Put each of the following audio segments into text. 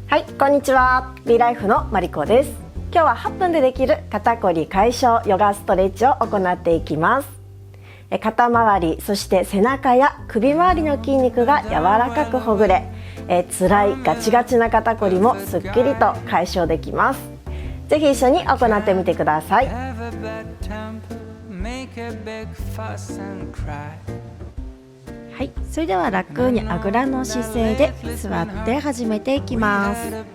はい、こんにちは。ビーライフのマリコです。今日は8分でできる肩こり解消ヨガストレッチを行っていきます。肩周り、そして背中や首周りの筋肉が柔らかくほぐれ、辛いガチガチな肩こりもすっきりと解消できます。ぜひ一緒に行ってみてください。はい、それでは楽にあぐらの姿勢で座って始めていきます。さ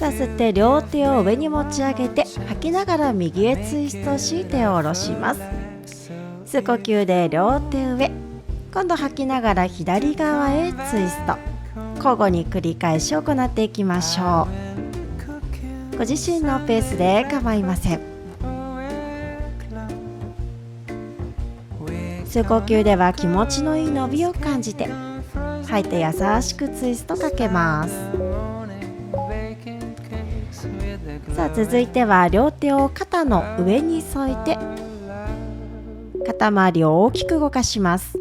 あ、吸って両手を上に持ち上げて、吐きながら右へツイストし手を下ろします。吸う呼吸で両手上、今度吐きながら左側へツイスト、交互に繰り返し行っていきましょう。ご自身のペースで構いません。吸う呼吸では気持ちのいい伸びを感じて、吐いて優しくツイストかけます。さあ、続いては両手を肩の上に添えて、肩周りを大きく動かします。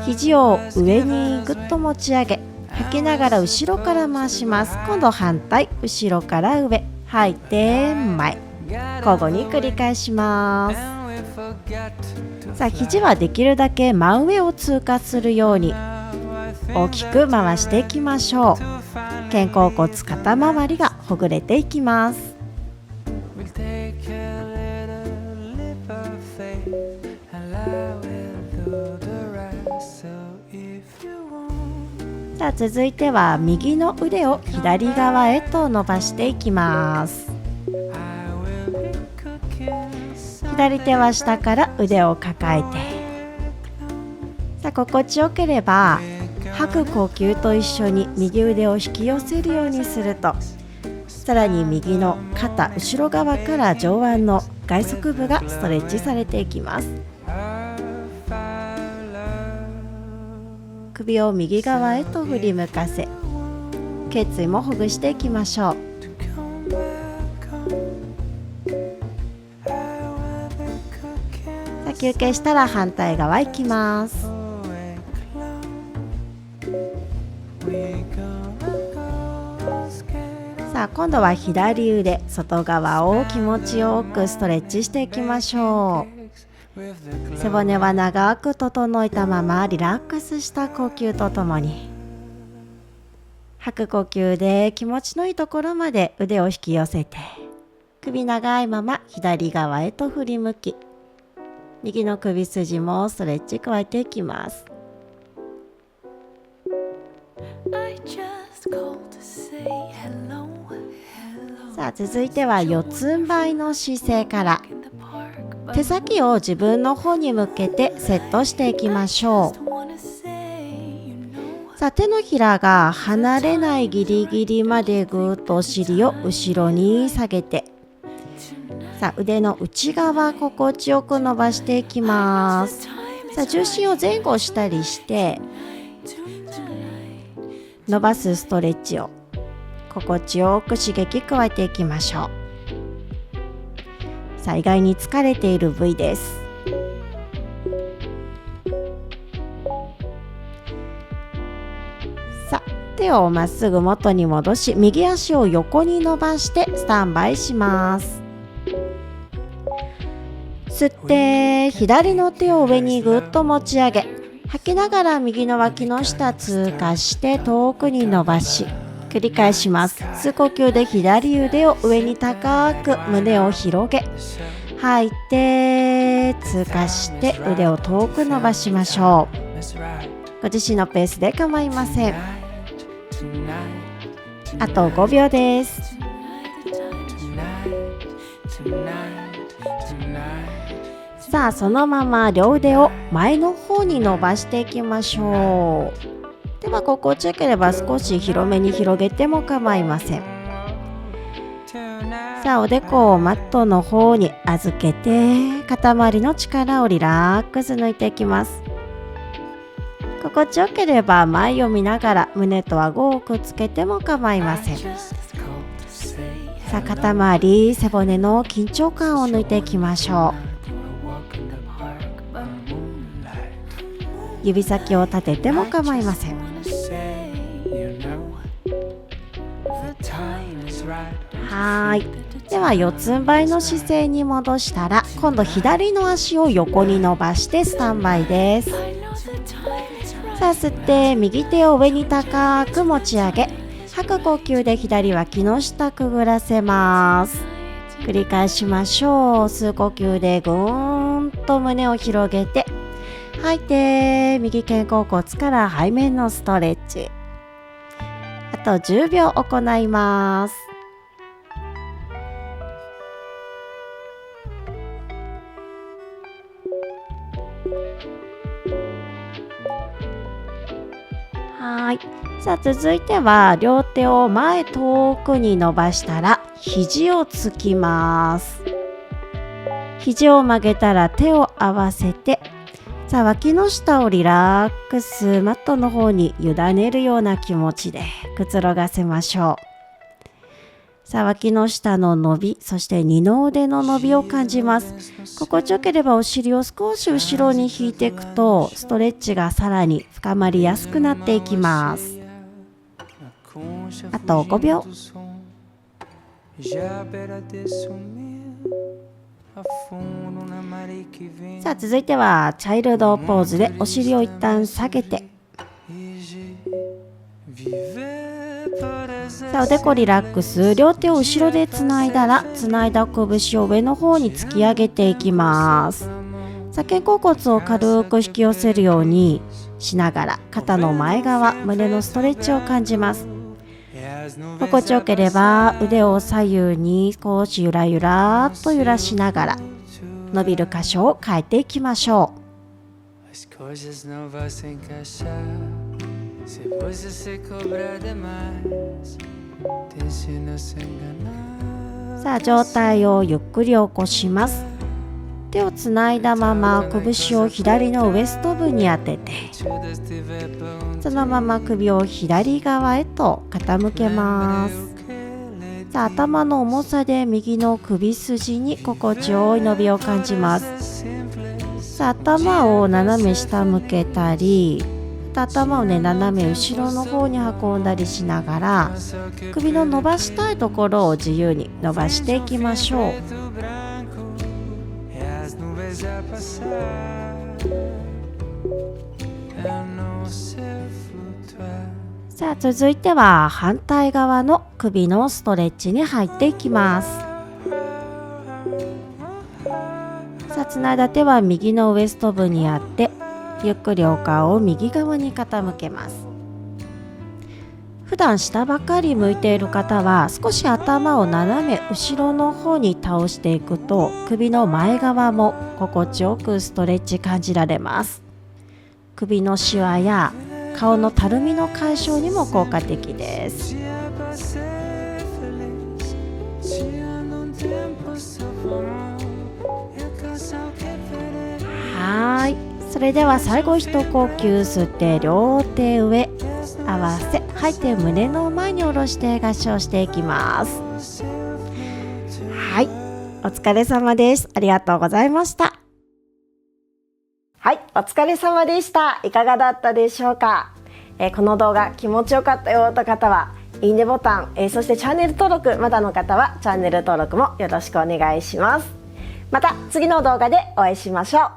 肘を上にぐっと持ち上げ、吐きながら後ろから回します。今度反対、後ろから上、吐いて前、交互に繰り返します。さあ、肘はできるだけ真上を通過するように大きく回していきましょう。肩甲骨、肩周りがほぐれていきます。さあ、続いては右の腕を左側へと伸ばしていきます。左手は下から腕を抱えて、さあ、心地よければ吐く呼吸と一緒に右腕を引き寄せるようにすると、さらに右の肩後ろ側から上腕の外側部がストレッチされていきます。首を右側へと振り向かせ、頸椎もほぐしていきましょう。さあ、休憩したら反対側行きます。さあ、今度は左腕外側を気持ちよくストレッチしていきましょう。背骨は長く整えたままリラックスした呼吸とともに、吐く呼吸で気持ちのいいところまで腕を引き寄せて、首長いまま左側へと振り向き、右の首筋もストレッチ加えていきます。さあ、続いては四つん這いの姿勢から、手先を自分の方に向けてセットしていきましょう。さあ、手のひらが離れないギリギリまでぐっとお尻を後ろに下げて、さあ、腕の内側心地よく伸ばしていきます。さあ、重心を前後したりして伸ばすストレッチを心地よく刺激加えていきましょう。さあ、意外に疲れている部位です。さあ、手をまっすぐ元に戻し、右足を横に伸ばしてスタンバイします。吸って左の手を上にぐっと持ち上げ、吐きながら右の脇の下通過して遠くに伸ばし、繰り返します。吸う呼吸で左腕を上に高く胸を広げ、吐いて通過して腕を遠く伸ばしましょう。ご自身のペースで構いません。あと5秒です。さあ、そのまま両腕を前の方に伸ばしていきましょう。では、心地よければ少し広めに広げても構いません。さあ、おでこをマットの方に預けて、肩周りの力をリラックス抜いていきます。心地よければ前を見ながら胸と顎をくっつけても構いません。さあ、肩周り、背骨の緊張感を抜いていきましょう。指先を立てても構いません。はい。では四つん這いの姿勢に戻したら、今度左の足を横に伸ばしてスタンバイです。さあ吸って右手を上に高く持ち上げ、吐く呼吸で左脇の下くぐらせます。繰り返しましょう。吸う呼吸でぐーんと胸を広げて、吐いて右肩甲骨から背面のストレッチ。あと10秒行います。はい。さあ続いては両手を前遠くに伸ばしたら肘をつきます。肘を曲げたら手を合わせて、さあ脇の下をリラックス、マットの方に委ねるような気持ちでくつろがせましょう。さあ脇の下の伸び、そして二の腕の伸びを感じます。心地よければお尻を少し後ろに引いていくとストレッチがさらに深まりやすくなっていきます。あと5秒。さあ続いてはチャイルドポーズでお尻を一旦下げて、さあおでこリラックス、両手を後ろでつないだら、つないだ拳を上の方に突き上げていきます。さあ肩甲骨を軽く引き寄せるようにしながら肩の前側、胸のストレッチを感じます。心地よければ腕を左右に少しゆらゆらと揺らしながら伸びる箇所を変えていきましょう。さあ上体をゆっくり起こします。手をつないだまま拳を左のウエスト部に当てて、そのまま首を左側へと傾けます。さあ頭の重さで右の首筋に心地よい伸びを感じます。さあ頭を斜め下向けたり、頭を斜め後ろの方に運んだりしながら、首の伸ばしたいところを自由に伸ばしていきましょう。さあ続いては反対側の首のストレッチに入っていきます。さあつないだ手は右のウエスト部にあって、ゆっくりお顔を右側に傾けます。普段下ばかり向いている方は少し頭を斜め後ろの方に倒していくと、首の前側も心地よくストレッチ感じられます。首のシワや顔のたるみの解消にも効果的です。はい、それでは最後一呼吸吸って両手上合わせ、吐いて胸の前に下ろして合掌していきます。はい、お疲れ様です。ありがとうございました。はい、お疲れ様でした。いかがだったでしょうか。この動画気持ちよかったよという方はいいねボタン、そしてチャンネル登録まだの方はチャンネル登録もよろしくお願いします。また次の動画でお会いしましょう。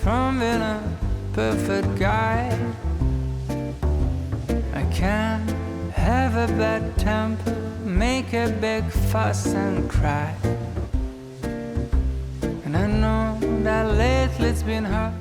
From being a perfect guy, I can't have a bad temper, make a big fuss and cry. And I know that lately it's been hard